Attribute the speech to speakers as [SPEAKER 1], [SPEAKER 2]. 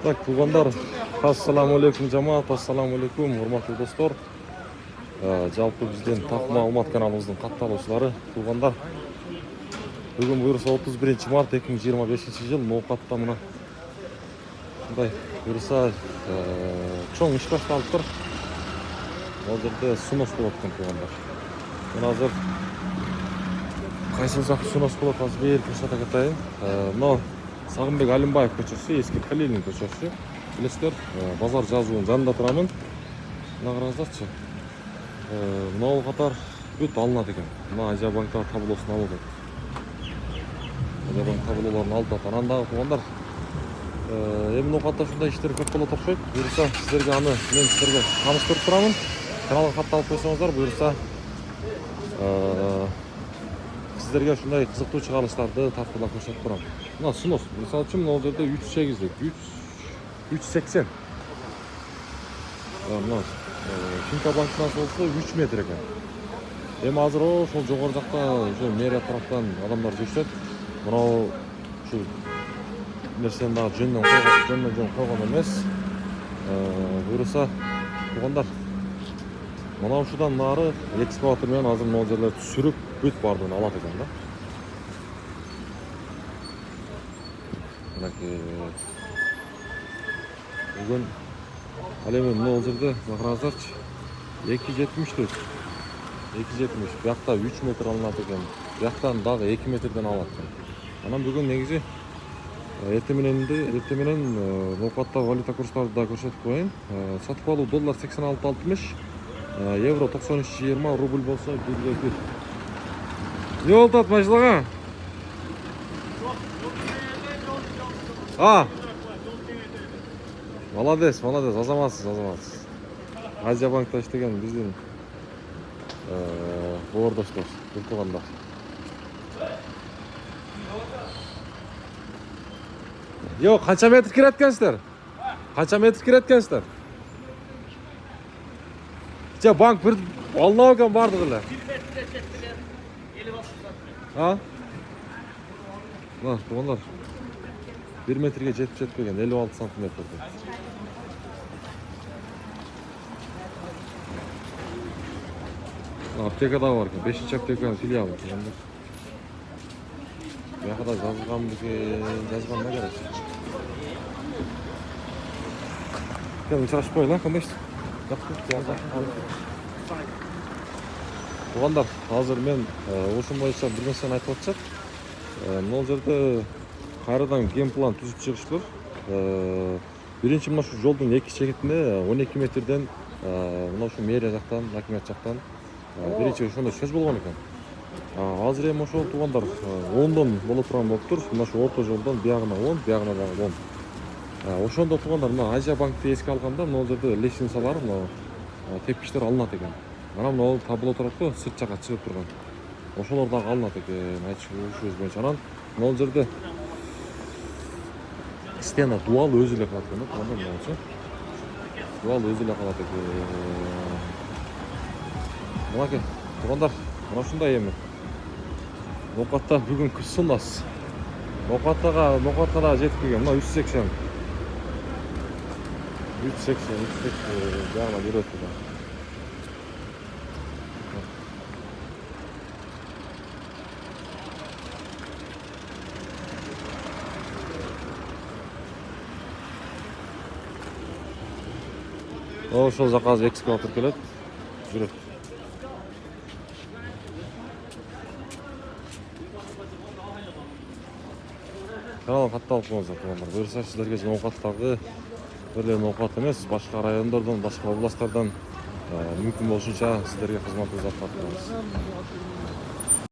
[SPEAKER 1] Так, туғандар, ассаламу алейкум жамаат, ассаламу алейкум, урматтуу достор. Жалпы бизден Так Маалымат каналыбыздын катталуучулары, туғандар. Бүгүн буюрса 31 март 2025 жыл ноокатта мына мындай буюрса чоң иш башталыптыр. Ал жерде сунос болот экен туғандар. Мен азыр кайсы жак сунос болот азыр бери көрсөтө кетейин. Мына Сагынбек Алимбаев көчөсү, эски Калинин көчөсү. Билесиздер, базар жазуунун жанында турамын. Мына караңыздарчы. Мына катар бүт алынат экен. Мына Азия банктагы таблосун алып атат. Азия банк таблолорун алып атат. Анан дагы тугандар, эми катта ушундай иштер көп болот окшойт. Буюрса сиздерге аны мен сиздерге тааныштырып турамын. Каналга катталып койсоңуздар, буюрса сиздерге ушундай кызыктуу чыгарылыштарды тартуулап көрсөтүп турам. Мына сунос, мисалы үчүн могул жерде 380, 380. Мына Химка банкинасы болсо 3 метр экен. Эми азыр ошол жогору жакта уже мэрия тараптан адамдар жүрүшөт. Мына ушу нерсени дагы жөн койгон эмес. Буюрса тугандар, мына ушудан нары экскаватор менен азыр могул жерлерди сүрүп бүт баардыгын алат экен да. Бүгін әлемі мына жерде қараңыздарчы 2.70 2.70, бұяқта 3 метр алынады екен, бұяқтан дағы 2 метрден алады екен. Анан бүгін негізі эртең ноокатта валюта курстарды да көрсөтүп коеюн. Сатып алуу доллар 86.60, евро 93.20, рубль болсо 1.1. Не болду ат машинага? Молодец, азаматсыз. Азия банкта иштеген биздин боордоштор, тугандар. Yok, kança metr kiretkensizler? Kança metr kiretkensizler? Ya bank bir Allah'a kan vardı gıla. 1 metre çektiler, 50 bastılar. Ha? Tuganlar. 1 metrege жетпеген 56 сантиметр. Аптекада бар екен, 5-ші аптеканың филиалы. Бұяқта жазғанына керек. Кәдім шашып қойын, қандайсыз? Туғандар, азыр мен ошын бойынша бір нәрсені айтып атсақ. Мына жерде кайрадан геймплан түзүп чыгышыптыр. Биринчи мына ушу жолдун эки чекетине 12 метрден мына ушу мэрия жактан, акимият жактан биринчи ошондой сөз болгон экен. Азыр эми ошол тугандар 10дон боло турган болуптур. Мына ушу орто жолдон биягына 10, биягына дагы 10. Ошондо тугандар мына Азия банкты эске алганда мына жерде лестницалар, мына тепкичтер алынат экен. Анан мына табло турат го, сырт жакка чыгып турган. Ошолор дагы алынат экен, айтышыбыз боюнча. Анан мына жерде стена дуал өзү эле калат экен, тугандар. Дуал өзү эле калат экен. Мынакей, тугандар, мына ушундай эми. Ноокатта бүгүн сунос. Ноокатка да жетип келген. Мына 380. 380 жагына жүрөт да. Ошол жака азыр экскаватор келет. Жүрөт. Каналга катталып коюңуздар тугандар. Буюрса сиздерге ноокаттагы бир эле ноокат эмес, башка райондордон, башка областтардан мүмкүн болушунча сиздерге кызмат көрсөтүп атабыз.